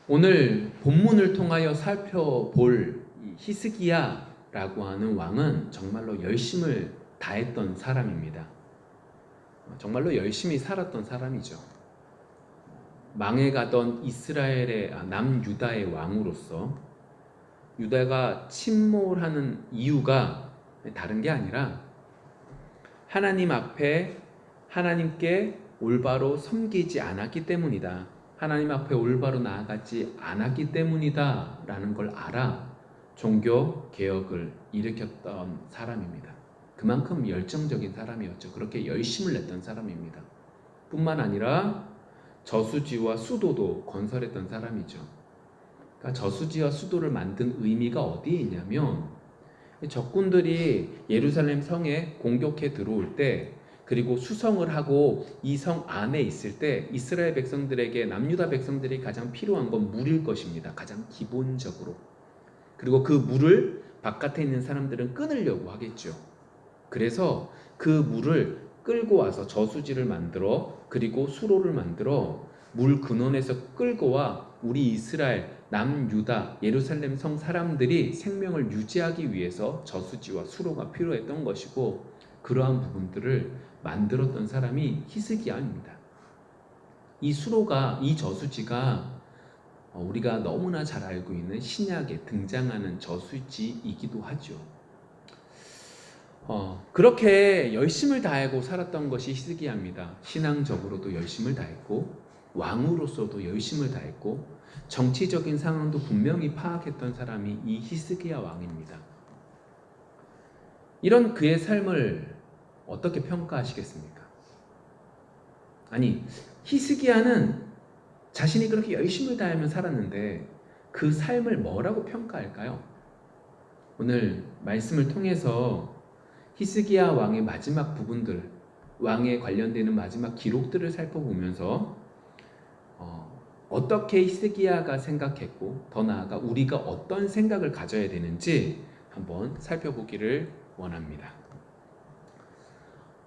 오늘 본문을 통하여 살펴볼 이 히스기야라고 하는 왕은 정말로 열심을 다했던 사람입니다. 정말로 열심히 살았던 사람이죠. 망해가던 이스라엘의 남유다의 왕으로서 유다가 침몰하는 이유가 다른 게 아니라 하나님 앞에 하나님께 올바로 섬기지 않았기 때문이다. 하나님 앞에 올바로 나아가지 않았기 때문이다 라는 걸 알아 종교 개혁을 일으켰던 사람입니다. 그만큼 열정적인 사람이었죠. 그렇게 열심을 냈던 사람입니다. 뿐만 아니라 저수지와 수도도 건설했던 사람이죠. 그러니까 저수지와 수도를 만든 의미가 어디에 있냐면 적군들이 예루살렘 성에 공격해 들어올 때 그리고 수성을 하고 이 성 안에 있을 때 이스라엘 백성들에게 남유다 백성들이 가장 필요한 건 물일 것입니다. 가장 기본적으로. 그리고 그 물을 바깥에 있는 사람들은 끊으려고 하겠죠. 그래서 그 물을 끌고 와서 저수지를 만들어 그리고 수로를 만들어 물 근원에서 끌고 와 우리 이스라엘 남유다 예루살렘 성 사람들이 생명을 유지하기 위해서 저수지와 수로가 필요했던 것이고 그러한 부분들을 만들었던 사람이 히스기야입니다. 이 수로가 이 저수지가 우리가 너무나 잘 알고 있는 신약에 등장하는 저수지이기도 하죠. 그렇게 열심을 다하고 살았던 것이 히스기야입니다. 신앙적으로도 열심을 다했고 왕으로서도 열심을 다했고 정치적인 상황도 분명히 파악했던 사람이 이 히스기야 왕입니다. 이런 그의 삶을 어떻게 평가하시겠습니까? 아니, 히스기야는 자신이 그렇게 열심을 다하며 살았는데 그 삶을 뭐라고 평가할까요? 오늘 말씀을 통해서 히스기야 왕의 마지막 부분들, 왕에 관련되는 마지막 기록들을 살펴보면서 어떻게 히스기야가 생각했고 더 나아가 우리가 어떤 생각을 가져야 되는지 한번 살펴보기를 원합니다.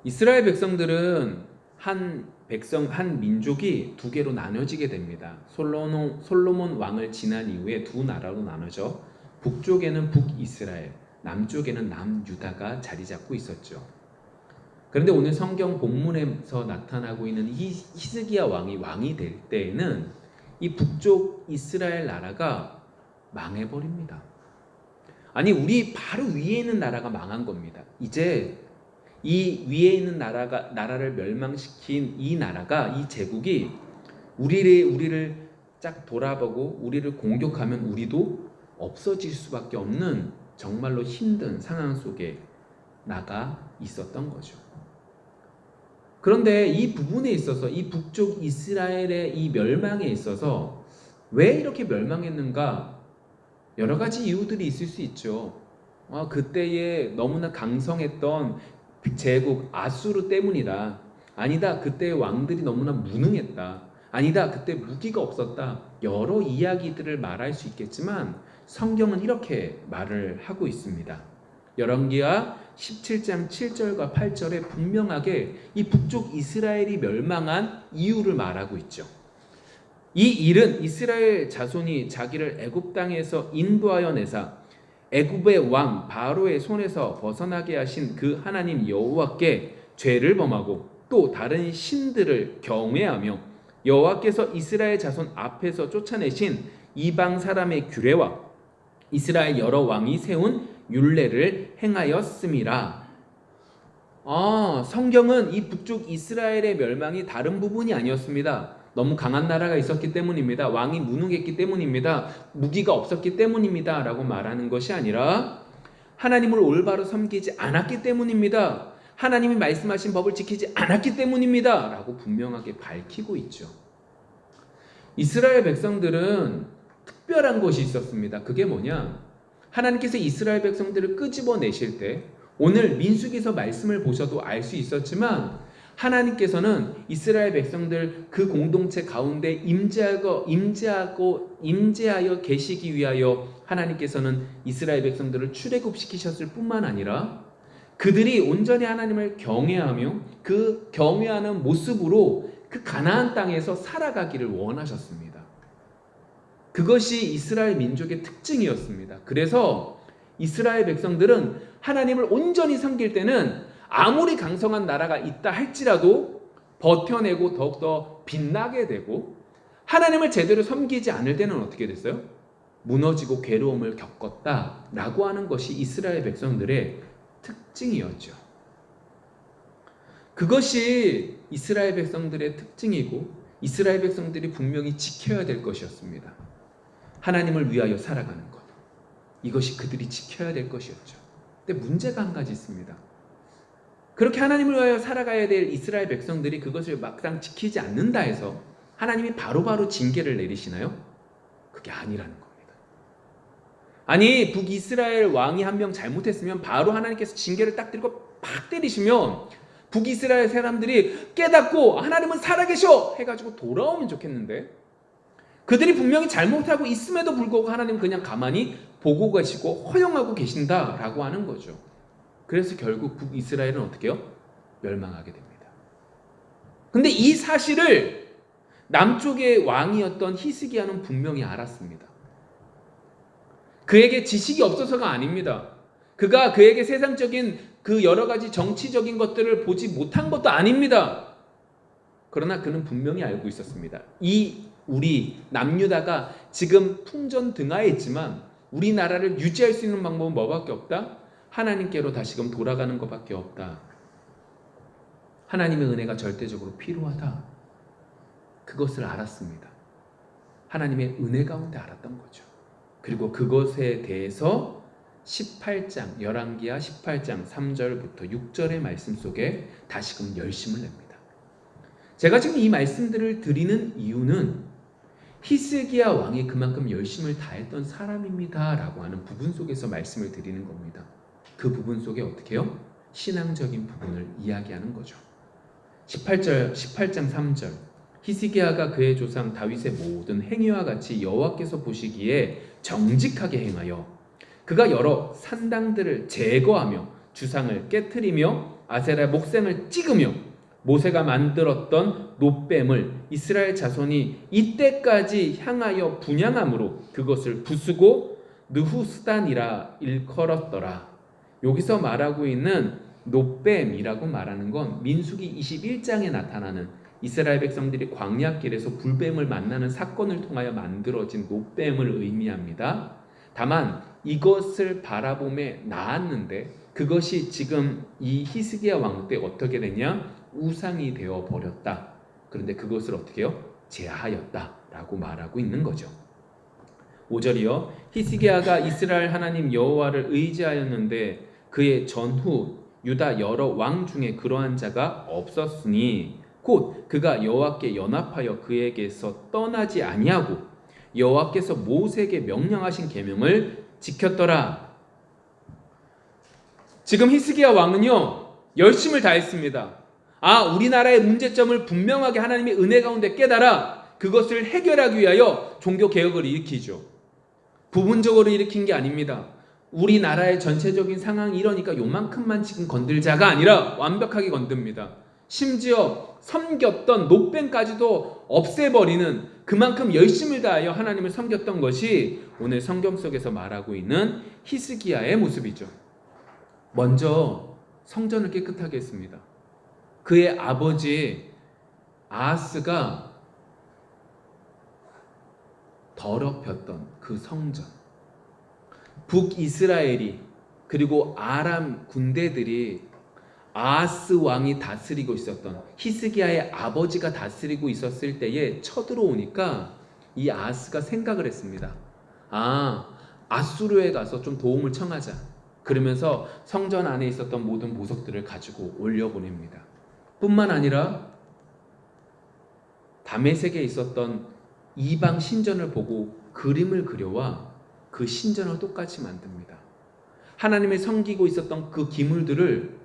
이스라엘 백성들은 한 민족이 두 개로 나눠지게 됩니다. 솔로몬 왕을 지난 이후에 두 나라로 나눠져 북쪽에는 북이스라엘, 남쪽에는 남유다가 자리 잡고 있었죠. 그런데 오늘 성경 본문에서 나타나고 있는 히스기야 왕이 될 때에는 이 북쪽 이스라엘 나라가 망해버립니다. 아니 우리 바로 위에 있는 나라가 망한 겁니다. 이제 이 위에 있는 나라를 멸망시킨 이 나라가 이 제국이 우리를 쫙 돌아보고 우리를 공격하면 우리도 없어질 수밖에 없는 정말로 힘든 상황 속에 나가 있었던 거죠. 그런데 이 부분에 있어서 이 북쪽 이스라엘의 이 멸망에 있어서 왜 이렇게 멸망했는가? 여러 가지 이유들이 있을 수 있죠. 그때에 너무나 강성했던 제국 아수르 때문이다. 아니다. 그때의 왕들이 너무나 무능했다. 아니다. 그때 무기가 없었다. 여러 이야기들을 말할 수 있겠지만 성경은 이렇게 말을 하고 있습니다. 열왕기하 17장 7절과 8절에 분명하게 이 북쪽 이스라엘이 멸망한 이유를 말하고 있죠. 이 일은 이스라엘 자손이 자기를 애굽 땅에서 인도하여 내사 애굽의 왕 바로의 손에서 벗어나게 하신 그 하나님 여호와께 죄를 범하고 또 다른 신들을 경외하며 여호와께서 이스라엘 자손 앞에서 쫓아내신 이방 사람의 규례와 이스라엘 여러 왕이 세운 율례를 행하였음이라. 성경은 이 북쪽 이스라엘의 멸망이 다른 부분이 아니었습니다. 너무 강한 나라가 있었기 때문입니다. 왕이 무능했기 때문입니다. 무기가 없었기 때문입니다. 라고 말하는 것이 아니라 하나님을 올바로 섬기지 않았기 때문입니다. 하나님이 말씀하신 법을 지키지 않았기 때문입니다. 라고 분명하게 밝히고 있죠. 이스라엘 백성들은 특별한 것이 있었습니다. 그게 뭐냐? 하나님께서 이스라엘 백성들을 끄집어내실 때 오늘 민수기서 말씀을 보셔도 알 수 있었지만 하나님께서는 이스라엘 백성들 그 공동체 가운데 임재하여 계시기 위하여 하나님께서는 이스라엘 백성들을 출애굽시키셨을 뿐만 아니라 그들이 온전히 하나님을 경외하며 그 경외하는 모습으로 그 가나안 땅에서 살아가기를 원하셨습니다. 그것이 이스라엘 민족의 특징이었습니다. 그래서 이스라엘 백성들은 하나님을 온전히 섬길 때는 아무리 강성한 나라가 있다 할지라도 버텨내고 더욱더 빛나게 되고, 하나님을 제대로 섬기지 않을 때는 어떻게 됐어요? 무너지고 괴로움을 겪었다라고 하는 것이 이스라엘 백성들의 특징이었죠. 그것이 이스라엘 백성들의 특징이고 이스라엘 백성들이 분명히 지켜야 될 것이었습니다. 하나님을 위하여 살아가는 것, 이것이 그들이 지켜야 될 것이었죠. 근데 문제가 한 가지 있습니다. 그렇게 하나님을 위하여 살아가야 될 이스라엘 백성들이 그것을 막상 지키지 않는다 해서 하나님이 바로바로 징계를 내리시나요? 그게 아니라는 겁니다. 아니, 북이스라엘 왕이 한 명 잘못했으면 바로 하나님께서 징계를 딱 들고 팍 때리시면 북이스라엘 사람들이 깨닫고 하나님은 살아계셔 해가지고 돌아오면 좋겠는데, 그들이 분명히 잘못하고 있음에도 불구하고 하나님은 그냥 가만히 보고 계시고 허용하고 계신다라고 하는 거죠. 그래서 결국 북이스라엘은 어떻게 해요? 멸망하게 됩니다. 근데 이 사실을 남쪽의 왕이었던 히스기야는 분명히 알았습니다. 그에게 지식이 없어서가 아닙니다. 그에게 세상적인 그 여러 가지 정치적인 것들을 보지 못한 것도 아닙니다. 그러나 그는 분명히 알고 있었습니다. 우리 남유다가 지금 풍전등하에 있지만 우리나라를 유지할 수 있는 방법은 뭐밖에 없다? 하나님께로 다시금 돌아가는 것밖에 없다. 하나님의 은혜가 절대적으로 필요하다. 그것을 알았습니다. 하나님의 은혜 가운데 알았던 거죠. 그리고 그것에 대해서 18장, 열왕기하 18장 3절부터 6절의 말씀 속에 다시금 열심을 냅니다. 제가 지금 이 말씀들을 드리는 이유는 히스기야 왕이 그만큼 열심을 다했던 사람입니다 라고 하는 부분 속에서 말씀을 드리는 겁니다. 그 부분 속에 어떻게 해요? 신앙적인 부분을 이야기하는 거죠. 18장 3절, 히스기야가 그의 조상 다윗의 모든 행위와 같이 여호와께서 보시기에 정직하게 행하여 그가 여러 산당들을 제거하며 주상을 깨트리며 아세라 목생을 찍으며 모세가 만들었던 놋뱀을 이스라엘 자손이 이때까지 향하여 분향함으로 그것을 부수고 느후스단이라 일컬었더라. 여기서 말하고 있는 놋뱀이라고 말하는 건 민수기 21장에 나타나는 이스라엘 백성들이 광야길에서 불뱀을 만나는 사건을 통하여 만들어진 놋뱀을 의미합니다. 다만 이것을 바라봄에 나았는데 그것이 지금 이 히스기야 왕 때 어떻게 되냐? 우상이 되어 버렸다. 그런데 그것을 어떻게 해요? 제하였다라고 말하고 있는 거죠. 5절이요. 히스기야가 이스라엘 하나님 여호와를 의지하였는데 그의 전후 유다 여러 왕 중에 그러한 자가 없었으니 곧 그가 여호와께 연합하여 그에게서 떠나지 아니하고 여호와께서 모세에게 명령하신 계명을 지켰더라. 지금 히스기야 왕은요 열심을 다했습니다. 우리나라의 문제점을 분명하게 하나님의 은혜 가운데 깨달아 그것을 해결하기 위하여 종교개혁을 일으키죠. 부분적으로 일으킨 게 아닙니다. 우리나라의 전체적인 상황이 이러니까 요만큼만 지금 건들자가 아니라 완벽하게 건듭니다. 심지어 섬겼던 놋뱀까지도 없애버리는 그만큼 열심을 다하여 하나님을 섬겼던 것이 오늘 성경 속에서 말하고 있는 히스기야의 모습이죠. 먼저 성전을 깨끗하게 했습니다. 그의 아버지 아하스가 더럽혔던 그 성전, 북이스라엘이 그리고 아람 군대들이 아하스 왕이 다스리고 있었던 히스기야의 아버지가 다스리고 있었을 때에 쳐들어오니까 이 아하스가 생각을 했습니다. 아수르에 가서 좀 도움을 청하자. 그러면서 성전 안에 있었던 모든 보석들을 가지고 올려보냅니다. 뿐만 아니라 다메섹에 있었던 이방 신전을 보고 그림을 그려와 그 신전을 똑같이 만듭니다. 하나님을 섬기고 있었던 그 기물들을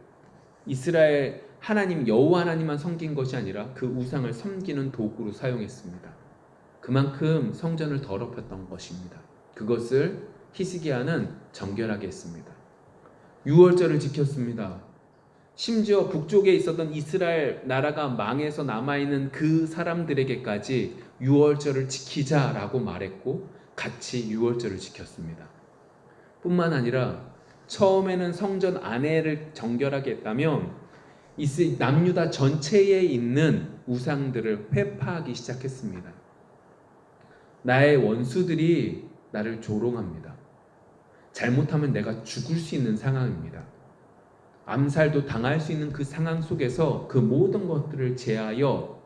이스라엘 하나님 여호와 하나님만 섬긴 것이 아니라 그 우상을 섬기는 도구로 사용했습니다. 그만큼 성전을 더럽혔던 것입니다. 그것을 히스기야는 정결하게 했습니다. 유월절을 지켰습니다. 심지어 북쪽에 있었던 이스라엘 나라가 망해서 남아있는 그 사람들에게까지 유월절을 지키자라고 말했고 같이 유월절을 지켰습니다. 뿐만 아니라 처음에는 성전 안에를 정결하게 했다면 남유다 전체에 있는 우상들을 회파하기 시작했습니다. 나의 원수들이 나를 조롱합니다. 잘못하면 내가 죽을 수 있는 상황입니다. 암살도 당할 수 있는 그 상황 속에서 그 모든 것들을 제하여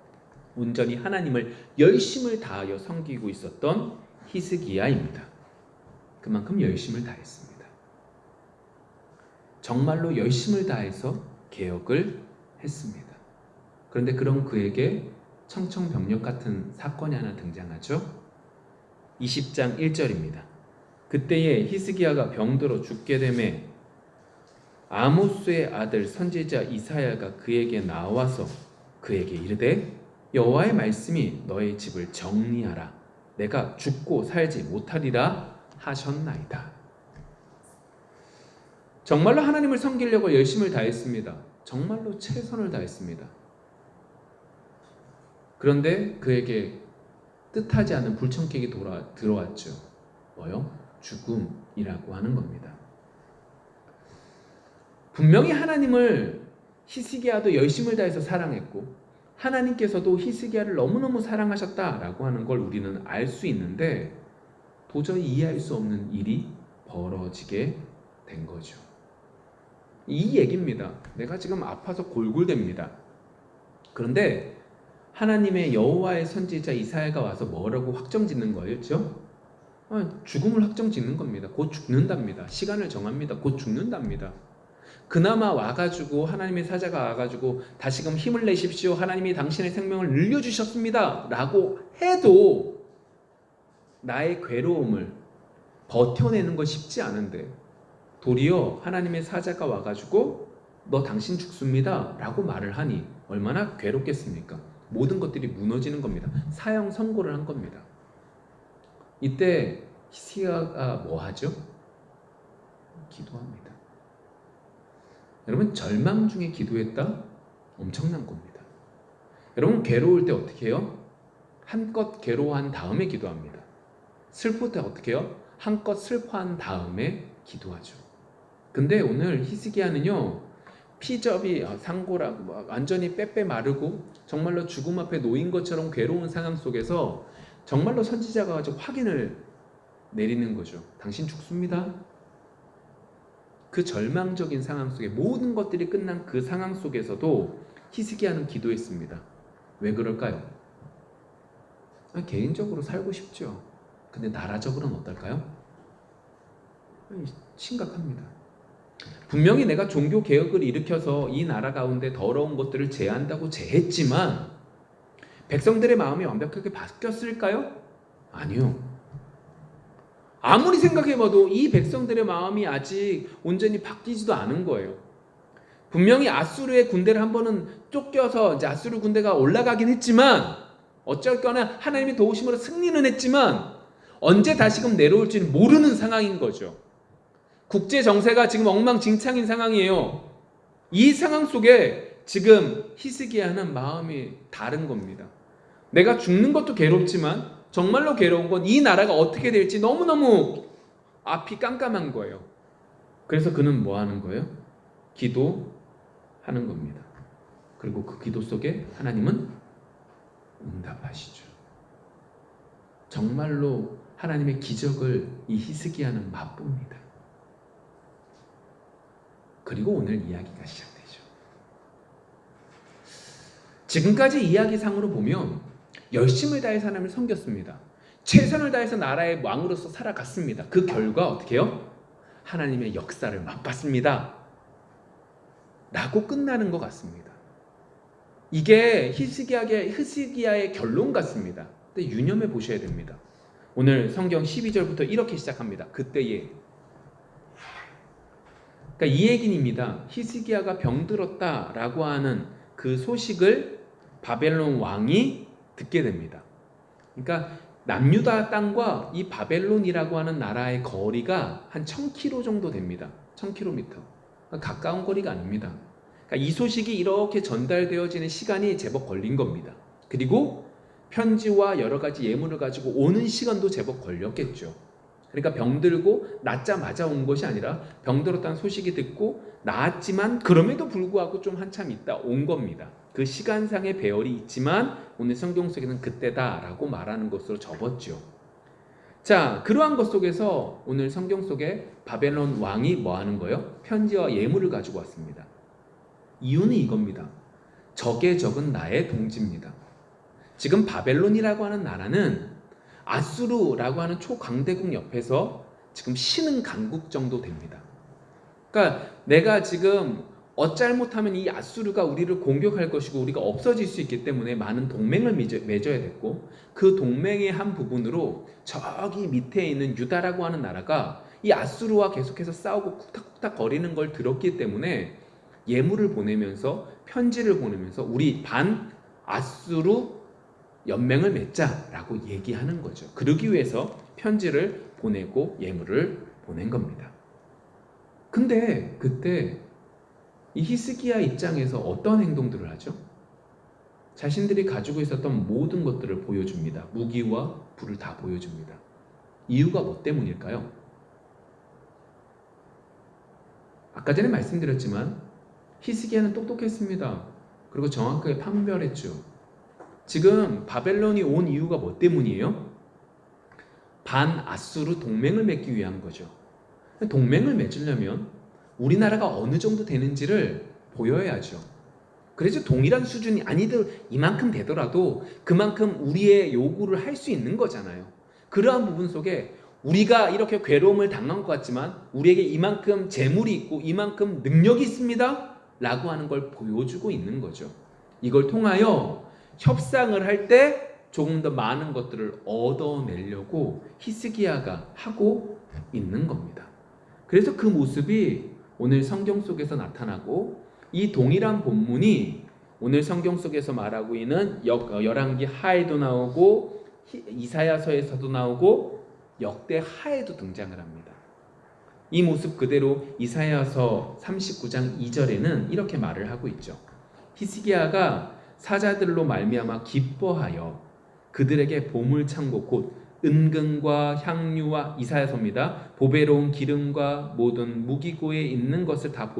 온전히 하나님을 열심을 다하여 섬기고 있었던 히스기야입니다. 그만큼 열심을 다했습니다. 정말로 열심을 다해서 개혁을 했습니다. 그런데 그런 그에게 청천벽력 같은 사건이 하나 등장하죠. 20장 1절입니다. 그때에 히스기야가 병들어 죽게 되매 아모스의 아들 선지자 이사야가 그에게 나와서 그에게 이르되 여호와의 말씀이 너의 집을 정리하라. 내가 죽고 살지 못하리라 하셨나이다. 정말로 하나님을 섬기려고 열심을 다했습니다. 정말로 최선을 다했습니다. 그런데 그에게 뜻하지 않은 불청객이 들어왔죠. 뭐요? 죽음이라고 하는 겁니다. 분명히 하나님을 히스기야도 열심을 다해서 사랑했고 하나님께서도 히스기야를 너무너무 사랑하셨다라고 하는 걸 우리는 알 수 있는데 도저히 이해할 수 없는 일이 벌어지게 된 거죠. 이 얘기입니다. 내가 지금 아파서 골골댑니다. 그런데 하나님의 여호와의 선지자 이사야가 와서 뭐라고 확정짓는 거였죠? 죽음을 확정짓는 겁니다. 곧 죽는답니다. 시간을 정합니다. 곧 죽는답니다. 그나마 와가지고 하나님의 사자가 와가지고 다시금 힘을 내십시오. 하나님이 당신의 생명을 늘려주셨습니다. 라고 해도 나의 괴로움을 버텨내는 건 쉽지 않은데 도리어 하나님의 사자가 와가지고 너 당신 죽습니다. 라고 말을 하니 얼마나 괴롭겠습니까? 모든 것들이 무너지는 겁니다. 사형 선고를 한 겁니다. 이때 히스기야가 뭐 하죠? 기도합니다. 여러분 절망 중에 기도했다? 엄청난 겁니다. 여러분 괴로울 때 어떻게 해요? 한껏 괴로워한 다음에 기도합니다. 슬플 때 어떻게 해요? 한껏 슬퍼한 다음에 기도하죠. 근데 오늘 히스기야는요 피접이 상고라고 완전히 빼빼 마르고 정말로 죽음 앞에 놓인 것처럼 괴로운 상황 속에서 정말로 선지자가 가지고 확인을 내리는 거죠. 당신 죽습니다. 그 절망적인 상황 속에 모든 것들이 끝난 그 상황 속에서도 히스기야는 기도했습니다. 왜 그럴까요? 개인적으로 살고 싶죠. 근데 나라적으로는 어떨까요? 심각합니다. 분명히 내가 종교 개혁을 일으켜서 이 나라 가운데 더러운 것들을 제한다고 제했지만 백성들의 마음이 완벽하게 바뀌었을까요? 아니요. 아무리 생각해봐도 이 백성들의 마음이 아직 온전히 바뀌지도 않은 거예요. 분명히 아수르의 군대를 한 번은 쫓겨서 이제 아수르 군대가 올라가긴 했지만 어쩔거나 하나님의 도우심으로 승리는 했지만 언제 다시금 내려올지는 모르는 상황인 거죠. 국제 정세가 지금 엉망진창인 상황이에요. 이 상황 속에 지금 히스기야는 마음이 다른 겁니다. 내가 죽는 것도 괴롭지만 정말로 괴로운 건 이 나라가 어떻게 될지 너무너무 앞이 깜깜한 거예요. 그래서 그는 뭐 하는 거예요? 기도하는 겁니다. 그리고 그 기도 속에 하나님은 응답하시죠. 정말로 하나님의 기적을 이 히스기야는 맛봅니다. 그리고 오늘 이야기가 시작되죠. 지금까지 이야기상으로 보면 열심을 다해서 하나님을 섬겼습니다. 최선을 다해서 나라의 왕으로서 살아갔습니다. 그 결과 어떻게 해요? 하나님의 역사를 맛봤습니다. 라고 끝나는 것 같습니다. 이게 히스기야의 결론 같습니다. 근데 유념해 보셔야 됩니다. 오늘 성경 12절부터 이렇게 시작합니다. 그때에 그러니까 이 얘기입니다. 히스기야가 병들었다라고 하는 그 소식을 바벨론 왕이 듣게 됩니다. 그러니까 남유다 땅과 이 바벨론이라고 하는 나라의 거리가 한 1000km 정도 됩니다. 1000km. 그러니까 가까운 거리가 아닙니다. 그러니까 이 소식이 이렇게 전달되어지는 시간이 제법 걸린 겁니다. 그리고 편지와 여러 가지 예물을 가지고 오는 시간도 제법 걸렸겠죠. 그러니까 병들고 낫자마자 온 것이 아니라 병들었다는 소식이 듣고 나았지만 그럼에도 불구하고 좀 한참 있다 온 겁니다. 그 시간상의 배열이 있지만 오늘 성경 속에는 그때다라고 말하는 것으로 접었죠. 자, 그러한 것 속에서 오늘 성경 속에 바벨론 왕이 뭐 하는 거예요? 편지와 예물을 가지고 왔습니다. 이유는 이겁니다. 적의 적은 나의 동지입니다. 지금 바벨론이라고 하는 나라는 아수르라고 하는 초강대국 옆에서 지금 신흥 강국 정도 됩니다. 그러니까 내가 지금 어잘못하면 이 아수르가 우리를 공격할 것이고 우리가 없어질 수 있기 때문에 많은 동맹을 맺어야 됐고, 그 동맹의 한 부분으로 저기 밑에 있는 유다라고 하는 나라가 이 아수르와 계속해서 싸우고 쿡탁쿡탁 거리는 걸 들었기 때문에 예물을 보내면서 편지를 보내면서 우리 반 아수르 연맹을 맺자라고 얘기하는 거죠. 그러기 위해서 편지를 보내고 예물을 보낸 겁니다. 근데 그때 이 히스기야 입장에서 어떤 행동들을 하죠? 자신들이 가지고 있었던 모든 것들을 보여줍니다. 무기와 불을 다 보여줍니다. 이유가 뭐 때문일까요? 아까 전에 말씀드렸지만 히스기야는 똑똑했습니다. 그리고 정확하게 판별했죠. 지금 바벨론이 온 이유가 뭐 때문이에요? 반아수르 동맹을 맺기 위한 거죠. 동맹을 맺으려면 우리나라가 어느 정도 되는지를 보여야죠. 그래서 동일한 수준이 아니더라도 이만큼 되더라도 그만큼 우리의 요구를 할 수 있는 거잖아요. 그러한 부분 속에 우리가 이렇게 괴로움을 당한 것 같지만 우리에게 이만큼 재물이 있고 이만큼 능력이 있습니다 라고 하는 걸 보여주고 있는 거죠. 이걸 통하여 협상을 할 때 조금 더 많은 것들을 얻어내려고 히스기야가 하고 있는 겁니다. 그래서 그 모습이 오늘 성경 속에서 나타나고, 이 동일한 본문이 오늘 성경 속에서 말하고 있는 열왕기 하에도 나오고 이사야서에서도 나오고 역대 하에도 등장을 합니다. 이 모습 그대로 이사야서 39장 2절에는 이렇게 말을 하고 있죠. 히스기야가 사자들로 말미암아 기뻐하여 그들에게 보물창고 곧 은근과 향유와, 이사야서입니다, 보배로운 기름과 모든 무기고에 있는 것을 다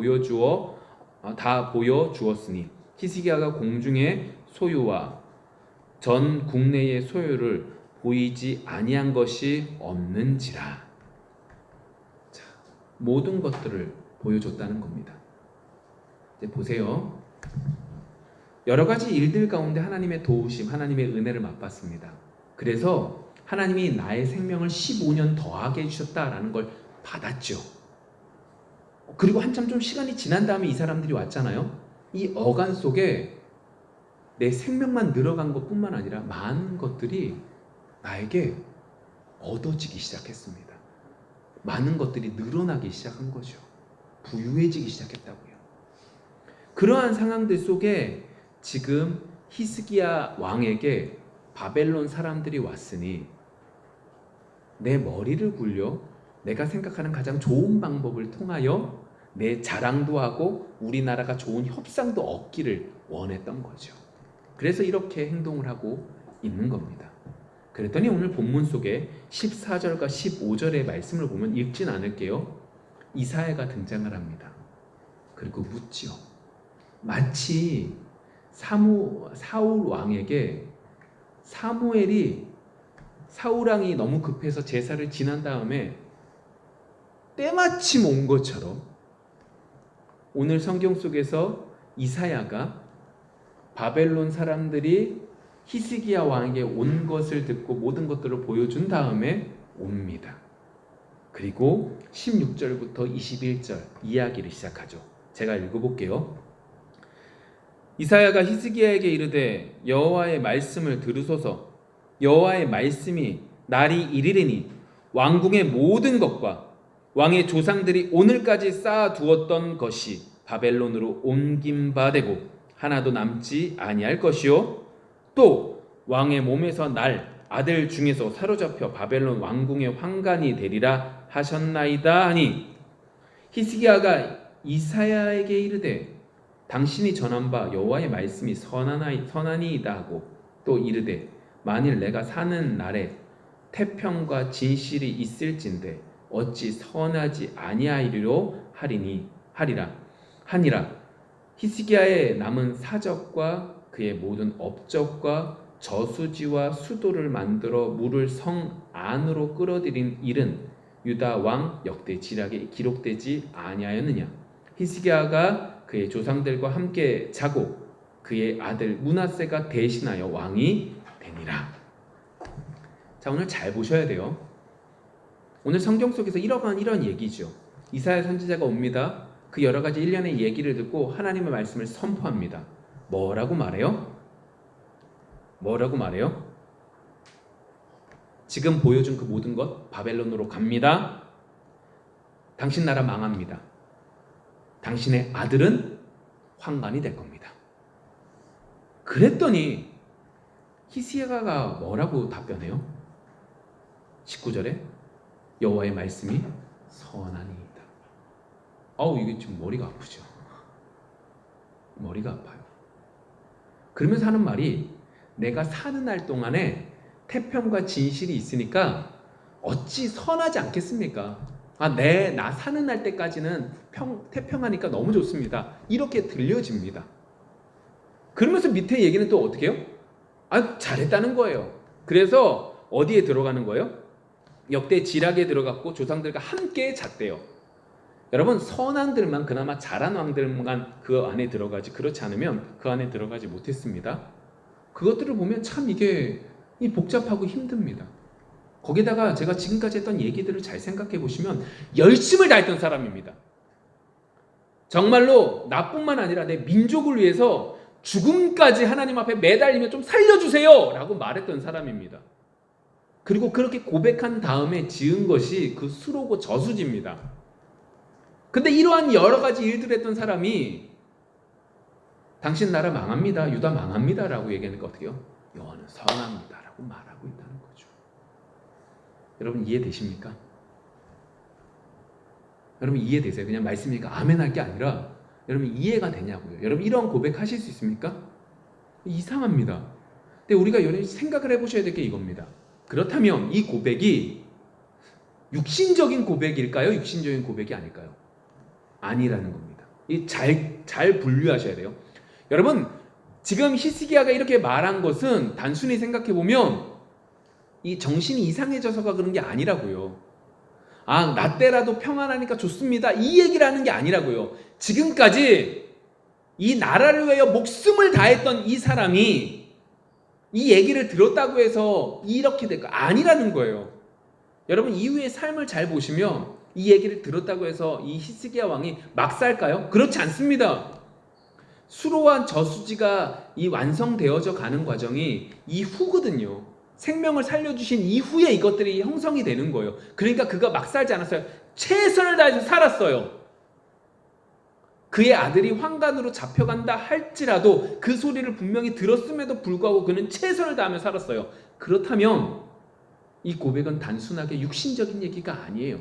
보여주었으니 히스기야가 공중의 소유와 전 국내의 소유를 보이지 아니한 것이 없는지라. 자, 모든 것들을 보여줬다는 겁니다. 이제 보세요. 여러 가지 일들 가운데 하나님의 도우심, 하나님의 은혜를 맛봤습니다. 그래서 하나님이 나의 생명을 15년 더하게 해주셨다라는 걸 받았죠. 그리고 한참 좀 시간이 지난 다음에 이 사람들이 왔잖아요. 이 어간 속에 내 생명만 늘어간 것뿐만 아니라 많은 것들이 나에게 얻어지기 시작했습니다. 많은 것들이 늘어나기 시작한 거죠. 부유해지기 시작했다고요. 그러한 상황들 속에 지금 히스기야 왕에게 바벨론 사람들이 왔으니 내 머리를 굴려 내가 생각하는 가장 좋은 방법을 통하여 내 자랑도 하고 우리나라가 좋은 협상도 얻기를 원했던 거죠. 그래서 이렇게 행동을 하고 있는 겁니다. 그랬더니 오늘 본문 속에 14절과 15절의 말씀을 보면, 읽진 않을게요. 이사야가 등장을 합니다. 그리고 묻지요. 마치 사울 왕에게 사울 왕이 너무 급해서 제사를 지난 다음에 때마침 온 것처럼 오늘 성경 속에서 이사야가 바벨론 사람들이 히스기야 왕에게 온 것을 듣고 모든 것들을 보여준 다음에 옵니다. 그리고 16절부터 21절 이야기를 시작하죠. 제가 읽어볼게요. 이사야가 히스기야에게 이르되 여호와의 말씀을 들으소서. 여호와의 말씀이 날이 이르리니 왕궁의 모든 것과 왕의 조상들이 오늘까지 쌓아두었던 것이 바벨론으로 옮긴 바 되고 하나도 남지 아니할 것이요, 또 왕의 몸에서 날 아들 중에서 사로잡혀 바벨론 왕궁의 환관이 되리라 하셨나이다 하니, 히스기야가 이사야에게 이르되 당신이 전한 바 여호와의 말씀이 선하니이다 하고, 또 이르되 만일 내가 사는 날에 태평과 진실이 있을진데 어찌 선하지 아니하리로 하니라. 히스기야의 남은 사적과 그의 모든 업적과 저수지와 수도를 만들어 물을 성 안으로 끌어들인 일은 유다 왕 역대 지략에 기록되지 아니하였느냐. 히스기야가 그의 조상들과 함께 자고 그의 아들 므낫세가 대신하여 왕이 되니라. 자, 오늘 잘 보셔야 돼요. 오늘 성경 속에서 이런 얘기죠. 이사야 선지자가 옵니다. 그 여러 가지 일련의 얘기를 듣고 하나님의 말씀을 선포합니다. 뭐라고 말해요? 지금 보여준 그 모든 것 바벨론으로 갑니다. 당신 나라 망합니다. 당신의 아들은 환관이 될 겁니다. 그랬더니 히스기야가 뭐라고 답변해요? 19절에 여호와의 말씀이 선하니이다. 이게 지금 머리가 아프죠. 머리가 아파요. 그러면서 하는 말이 내가 사는 날 동안에 태평과 진실이 있으니까 어찌 선하지 않겠습니까? 나 사는 날 때까지는 태평하니까 너무 좋습니다. 이렇게 들려집니다. 그러면서 밑에 얘기는 또 어떻게 해요? 잘했다는 거예요. 그래서 어디에 들어가는 거예요? 역대 지략에 들어갔고 조상들과 함께 잤대요. 여러분, 선왕들만 그나마 잘한 왕들만 그 안에 들어가지, 그렇지 않으면 그 안에 들어가지 못했습니다. 그것들을 보면 참 이게 복잡하고 힘듭니다. 거기다가 제가 지금까지 했던 얘기들을 잘 생각해 보시면 열심을 다했던 사람입니다. 정말로 나뿐만 아니라 내 민족을 위해서 죽음까지 하나님 앞에 매달리며 좀 살려주세요 라고 말했던 사람입니다. 그리고 그렇게 고백한 다음에 지은 것이 그 수로고 저수지입니다. 근데 이러한 여러 가지 일들을 했던 사람이 당신 나라 망합니다, 유다 망합니다 라고 얘기하니까 어떻게 해요? 여호와는 선합니다 라고 말하고 있다는 거죠. 여러분 이해되십니까? 여러분 이해되세요? 그냥 말씀이니까 아멘 할 게 아니라 여러분 이해가 되냐고요. 여러분 이런 고백하실 수 있습니까? 이상합니다. 근데 우리가 여러분 생각을 해보셔야 될 게 이겁니다. 그렇다면 이 고백이 육신적인 고백일까요? 육신적인 고백이 아닐까요? 아니라는 겁니다. 잘 분류하셔야 돼요. 여러분 지금 히스기야가 이렇게 말한 것은 단순히 생각해 보면 이 정신이 이상해져서가 그런 게 아니라고요. 나 때라도 평안하니까 좋습니다, 이 얘기를 하는 게 아니라고요. 지금까지 이 나라를 위하여 목숨을 다했던 이 사람이 이 얘기를 들었다고 해서 이렇게 될 거 아니라는 거예요. 여러분 이후의 삶을 잘 보시면 이 얘기를 들었다고 해서 이 히스기야 왕이 막 살까요? 그렇지 않습니다. 수로와 저수지가 이 완성되어져 가는 과정이 이후거든요. 생명을 살려주신 이후에 이것들이 형성이 되는 거예요. 그러니까 그가 막 살지 않았어요. 최선을 다해서 살았어요. 그의 아들이 환관으로 잡혀간다 할지라도 그 소리를 분명히 들었음에도 불구하고 그는 최선을 다하며 살았어요. 그렇다면 이 고백은 단순하게 육신적인 얘기가 아니에요.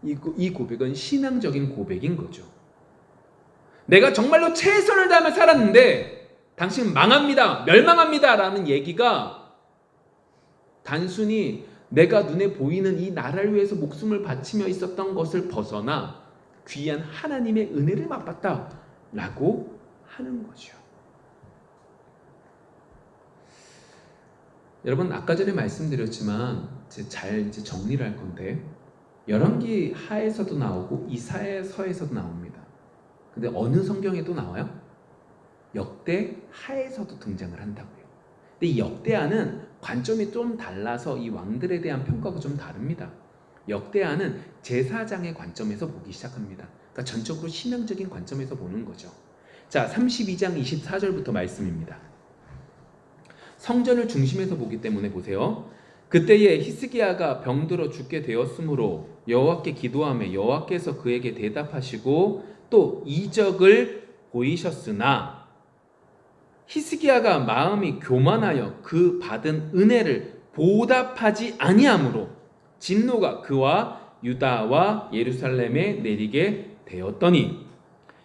이 고백은 신앙적인 고백인 거죠. 내가 정말로 최선을 다하며 살았는데 당신 망합니다, 멸망합니다 라는 얘기가 단순히 내가 눈에 보이는 이 나라를 위해서 목숨을 바치며 있었던 것을 벗어나 귀한 하나님의 은혜를 맛봤다 라고 하는 거죠. 여러분 아까 전에 말씀드렸지만 잘 정리를 할 건데 열왕기 하에서도 나오고 이사야서에서도 나옵니다. 근데 어느 성경에도 나와요? 역대 하에서도 등장을 한다고요. 근데 이 역대하는 관점이 좀 달라서 이 왕들에 대한 평가가 좀 다릅니다. 역대하는 제사장의 관점에서 보기 시작합니다. 그러니까 전적으로 신앙적인 관점에서 보는 거죠. 자, 32장 24절부터 말씀입니다. 성전을 중심에서 보기 때문에 보세요. 그때에 히스기야가 병들어 죽게 되었으므로 여호와께 기도하며 여호와께서 그에게 대답하시고 또 이적을 보이셨으나 히스기야가 마음이 교만하여 그 받은 은혜를 보답하지 아니하므로 진노가 그와 유다와 예루살렘에 내리게 되었더니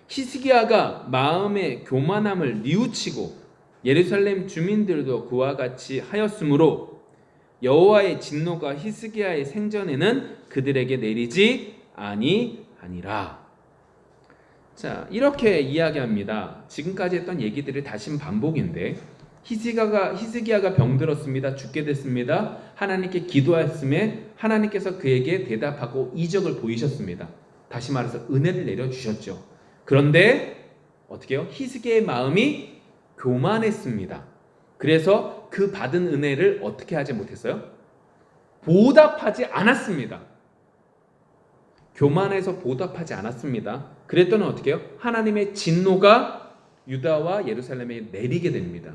히스기야가 마음의 교만함을 뉘우치고 예루살렘 주민들도 그와 같이 하였으므로 여호와의 진노가 히스기야의 생전에는 그들에게 내리지 아니하니라. 자, 이렇게 이야기합니다. 지금까지 했던 얘기들이 다시 반복인데 히스기야가 병들었습니다. 죽게 됐습니다. 하나님께 기도했음에 하나님께서 그에게 대답하고 이적을 보이셨습니다. 다시 말해서 은혜를 내려주셨죠. 그런데 어떻게 해요? 히스기야의 마음이 교만했습니다. 그래서 그 받은 은혜를 어떻게 하지 못했어요? 보답하지 않았습니다. 교만해서 보답하지 않았습니다. 그랬더니 어떻게 해요? 하나님의 진노가 유다와 예루살렘에 내리게 됩니다.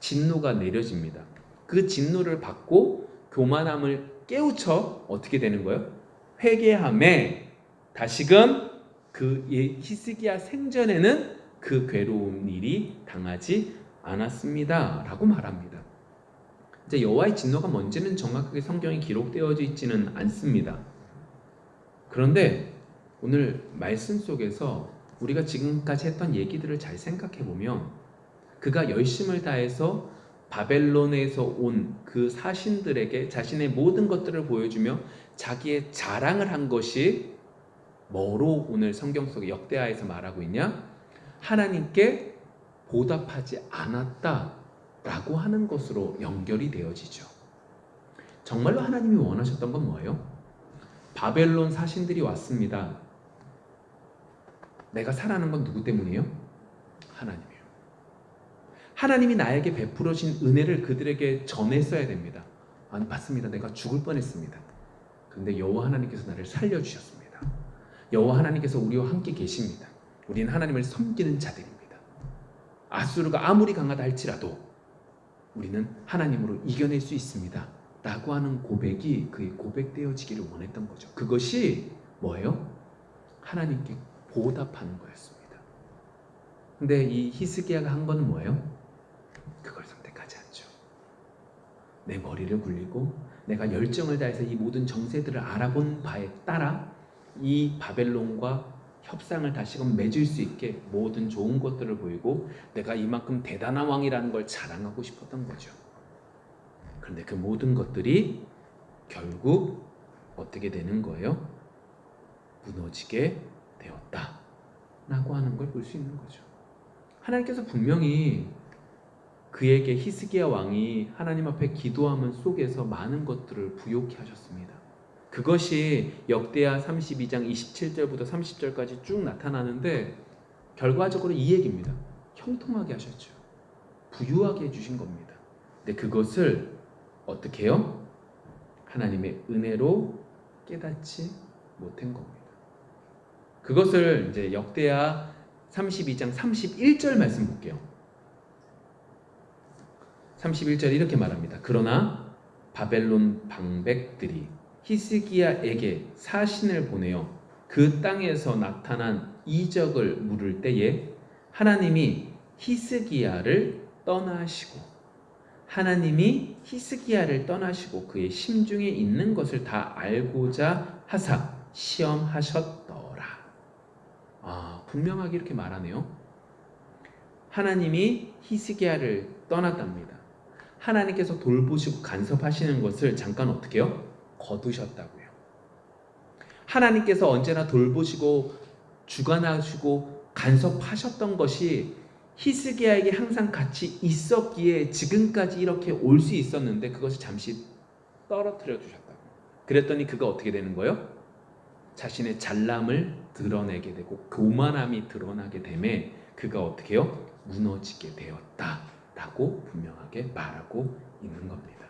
진노가 내려집니다. 그 진노를 받고 교만함을 깨우쳐 어떻게 되는 거예요? 회개함에 다시금 그 히스기야 생전에는 그 괴로운 일이 당하지 않았습니다 라고 말합니다. 이제 여호와의 진노가 뭔지는 정확하게 성경에 기록되어져 있지는 않습니다. 그런데 오늘 말씀 속에서 우리가 지금까지 했던 얘기들을 잘 생각해 보면 그가 열심을 다해서 바벨론에서 온 그 사신들에게 자신의 모든 것들을 보여주며 자기의 자랑을 한 것이 뭐로 오늘 성경 속에 역대하에서 말하고 있냐? 하나님께 보답하지 않았다라고 하는 것으로 연결이 되어지죠. 정말로 하나님이 원하셨던 건 뭐예요? 바벨론 사신들이 왔습니다. 내가 살아난 건 누구 때문이에요? 하나님이에요. 하나님이 나에게 베풀어 주신 은혜를 그들에게 전했어야 됩니다. 아니, 맞습니다. 내가 죽을 뻔했습니다. 그런데 여호와 하나님께서 나를 살려주셨습니다. 여호와 하나님께서 우리와 함께 계십니다. 우리는 하나님을 섬기는 자들입니다. 아수르가 아무리 강하다 할지라도 우리는 하나님으로 이겨낼 수 있습니다 라고 하는 고백이 그의 고백되어지기를 원했던 거죠. 그것이 뭐예요? 하나님께 보답하는 거였습니다. 근데 이 히스기야가 한 거는 뭐예요? 그걸 선택하지 않죠. 내 머리를 굴리고 내가 열정을 다해서 이 모든 정세들을 알아본 바에 따라 이 바벨론과 협상을 다시금 맺을 수 있게 모든 좋은 것들을 보이고 내가 이만큼 대단한 왕이라는 걸 자랑하고 싶었던 거죠. 그런데 그 모든 것들이 결국 어떻게 되는 거예요? 무너지게 되었다 라고 하는 걸 볼 수 있는 거죠. 하나님께서 분명히 그에게 히스기야 왕이 하나님 앞에 기도하는 속에서 많은 것들을 부요케 하셨습니다. 그것이 역대하 32장 27절부터 30절까지 쭉 나타나는데 결과적으로 이 얘기입니다. 형통하게 하셨죠. 부유하게 해주신 겁니다. 근데 그것을 어떻게 해요? 하나님의 은혜로 깨닫지 못한 겁니다. 그것을 이제 역대하 32장 31절 말씀 볼게요. 31절 이렇게 말합니다. 그러나 바벨론 방백들이 히스기야에게 사신을 보내어 그 땅에서 나타난 이적을 물을 때에 하나님이 히스기야를 떠나시고 그의 심중에 있는 것을 다 알고자 하사 시험하셨더라. 분명하게 이렇게 말하네요. 하나님이 히스기야를 떠났답니다. 하나님께서 돌보시고 간섭하시는 것을 잠깐 어떻게 해요? 거두셨다고요. 하나님께서 언제나 돌보시고 주관하시고 간섭하셨던 것이 히스기야에게 항상 같이 있었기에 지금까지 이렇게 올 수 있었는데 그것을 잠시 떨어뜨려 주셨다고. 그랬더니 그가 어떻게 되는 거예요? 자신의 잘남을 드러내게 되고 교만함이 드러나게 되매 그가 어떻게 해요? 무너지게 되었다라고 분명하게 말하고 있는 겁니다.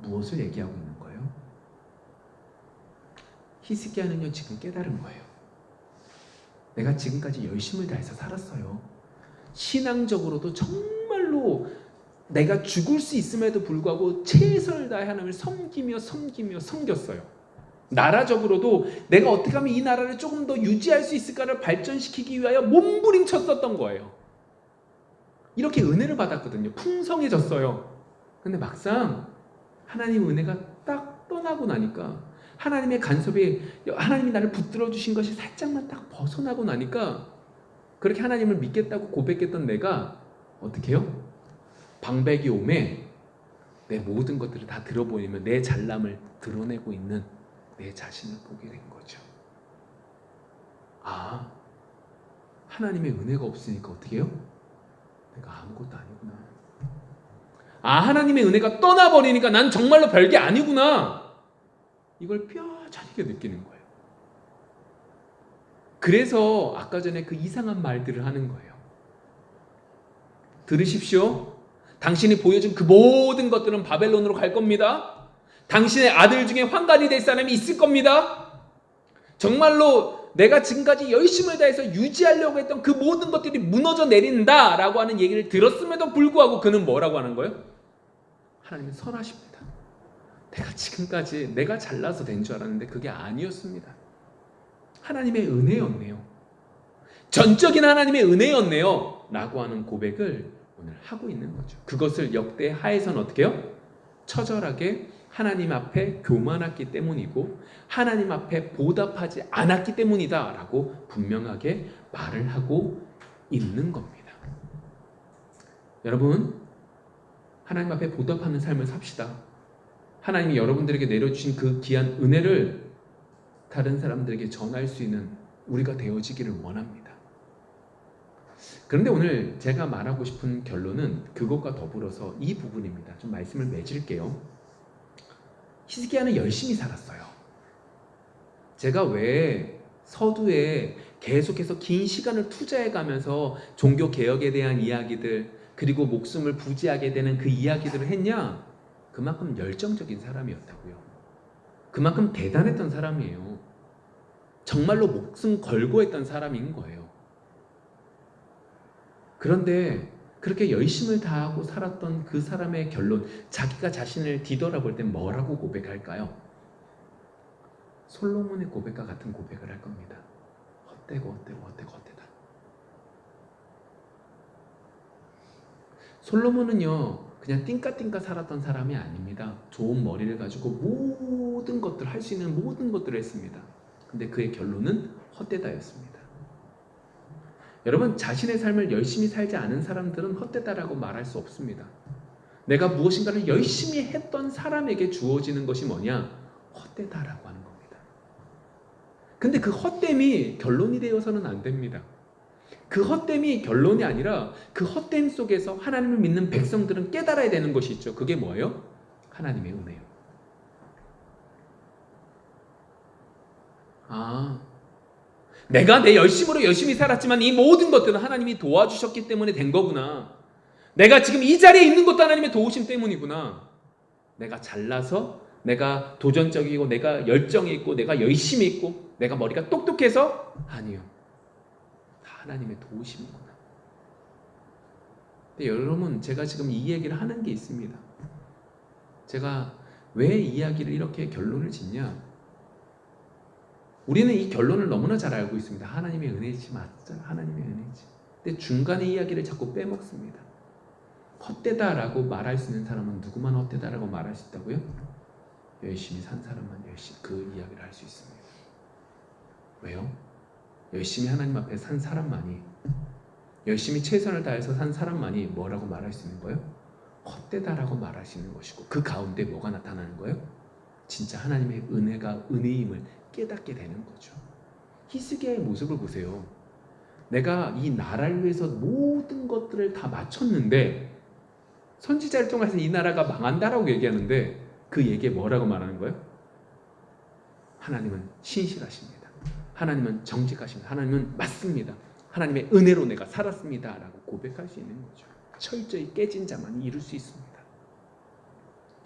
무엇을 얘기하고 있는 거예요? 히스기야는요 지금 깨달은 거예요. 내가 지금까지 열심을 다해서 살았어요. 신앙적으로도 정말로 내가 죽을 수 있음에도 불구하고 최선을 다해 하나님을 섬기며 섬겼어요. 나라적으로도 내가 어떻게 하면 이 나라를 조금 더 유지할 수 있을까를 발전시키기 위하여 몸부림쳤었던 거예요. 이렇게 은혜를 받았거든요. 풍성해졌어요. 근데 막상 하나님 은혜가 딱 떠나고 나니까 하나님의 간섭이 하나님이 나를 붙들어 주신 것이 살짝만 딱 벗어나고 나니까 그렇게 하나님을 믿겠다고 고백했던 내가 어떻게 해요? 방백이 오매 내 모든 것들을 다 들어보이면 내 잘남을 드러내고 있는 내 자신을 보게 된 거죠. 아, 하나님의 은혜가 없으니까 어떻게 해요? 내가 아무것도 아니구나. 아, 하나님의 은혜가 떠나버리니까 난 정말로 별게 아니구나. 이걸 뼈저리게 느끼는 거예요. 그래서 아까 전에 그 이상한 말들을 하는 거예요. 들으십시오. 당신이 보여준 그 모든 것들은 바벨론으로 갈 겁니다. 당신의 아들 중에 환관이 될 사람이 있을 겁니다. 정말로 내가 지금까지 열심을 다해서 유지하려고 했던 그 모든 것들이 무너져 내린다라고 하는 얘기를 들었음에도 불구하고 그는 뭐라고 하는 거예요? 하나님은 선하십니다. 내가 지금까지 내가 잘나서 된 줄 알았는데 그게 아니었습니다. 하나님의 은혜였네요. 전적인 하나님의 은혜였네요. 라고 하는 고백을 오늘 하고 있는 거죠. 그것을 역대 하에서는 어떻게 해요? 처절하게 하나님 앞에 교만했기 때문이고 하나님 앞에 보답하지 않았기 때문이다 라고 분명하게 말을 하고 있는 겁니다. 여러분, 하나님 앞에 보답하는 삶을 삽시다. 하나님이 여러분들에게 내려주신 그 귀한 은혜를 다른 사람들에게 전할 수 있는 우리가 되어지기를 원합니다. 그런데 오늘 제가 말하고 싶은 결론은 그것과 더불어서 이 부분입니다. 좀 말씀을 맺을게요. 히스기야는 열심히 살았어요. 제가 왜 서두에 계속해서 긴 시간을 투자해 가면서 종교 개혁에 대한 이야기들 그리고 목숨을 부지하게 되는 그 이야기들을 했냐? 그만큼 열정적인 사람이었다고요. 그만큼 대단했던 사람이에요. 정말로 목숨 걸고 했던 사람인 거예요. 그런데 그렇게 열심을 다하고 살았던 그 사람의 결론, 자기가 자신을 뒤돌아볼 때 뭐라고 고백할까요? 솔로몬의 고백과 같은 고백을 할 겁니다. 헛되고 헛되다. 솔로몬은요, 그냥 띵까띵까 살았던 사람이 아닙니다. 좋은 머리를 가지고 모든 것들, 할 수 있는 모든 것들을 했습니다. 근데 그의 결론은 헛되다였습니다. 여러분, 자신의 삶을 열심히 살지 않은 사람들은 헛되다라고 말할 수 없습니다. 내가 무엇인가를 열심히 했던 사람에게 주어지는 것이 뭐냐? 헛되다라고 하는 겁니다. 근데 그 헛됨이 결론이 되어서는 안 됩니다. 그 헛됨이 결론이 아니라 그 헛됨 속에서 하나님을 믿는 백성들은 깨달아야 되는 것이 있죠. 그게 뭐예요? 하나님의 은혜요. 내가 내 열심으로 열심히 살았지만 이 모든 것들은 하나님이 도와주셨기 때문에 된 거구나. 내가 지금 이 자리에 있는 것도 하나님의 도우심 때문이구나. 내가 잘나서, 내가 도전적이고, 내가 열정이 있고, 내가 열심히 있고, 내가 머리가 똑똑해서? 아니요. 다 하나님의 도우심이구나. 근데 여러분, 제가 지금 이 얘기를 하는 게 있습니다. 제가 왜 이 이야기를 이렇게 결론을 짓냐? 우리는 이 결론을 너무나 잘 알고 있습니다. 하나님의 은혜지, 맞죠? 하나님의 은혜지. 근데 중간에 이야기를 자꾸 빼먹습니다. 헛되다라고 말할 수 있는 사람은 누구만 헛되다라고 말할 수 있다고요? 열심히 산 사람만 열심히 그 이야기를 할 수 있습니다. 왜요? 열심히 하나님 앞에 산 사람만이, 열심히 최선을 다해서 산 사람만이 뭐라고 말할 수 있는 거예요? 헛되다라고 말할 수 있는 것이고, 그 가운데 뭐가 나타나는 거예요? 진짜 하나님의 은혜가 은혜임을 깨닫게 되는 거죠. 히스기야의 모습을 보세요. 내가 이 나라를 위해서 모든 것들을 다 마쳤는데, 선지자를 통해서 이 나라가 망한다라고 얘기하는데 그 얘기에 뭐라고 말하는 거예요? 하나님은 신실하십니다. 하나님은 정직하십니다. 하나님은 맞습니다. 하나님의 은혜로 내가 살았습니다 라고 고백할 수 있는 거죠. 철저히 깨진 자만이 이룰 수 있습니다.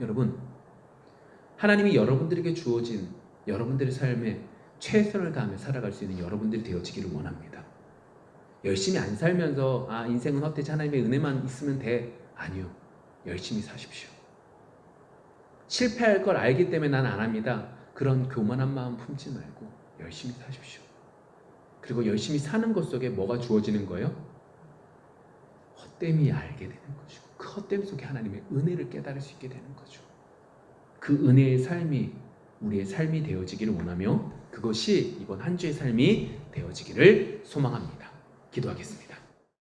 여러분, 하나님이 여러분들에게 주어진 여러분들의 삶에 최선을 다하며 살아갈 수 있는 여러분들이 되어지기를 원합니다. 열심히 안 살면서 인생은 헛되지 하나님의 은혜만 있으면 돼. 아니요. 열심히 사십시오. 실패할 걸 알기 때문에 난 안 합니다. 그런 교만한 마음 품지 말고 열심히 사십시오. 그리고 열심히 사는 것 속에 뭐가 주어지는 거예요? 헛됨이 알게 되는 것이고, 그 헛됨 속에 하나님의 은혜를 깨달을 수 있게 되는 거죠. 그 은혜의 삶이 우리의 삶이 되어지기를 원하며, 그것이 이번 한 주의 삶이 되어지기를 소망합니다. 기도하겠습니다.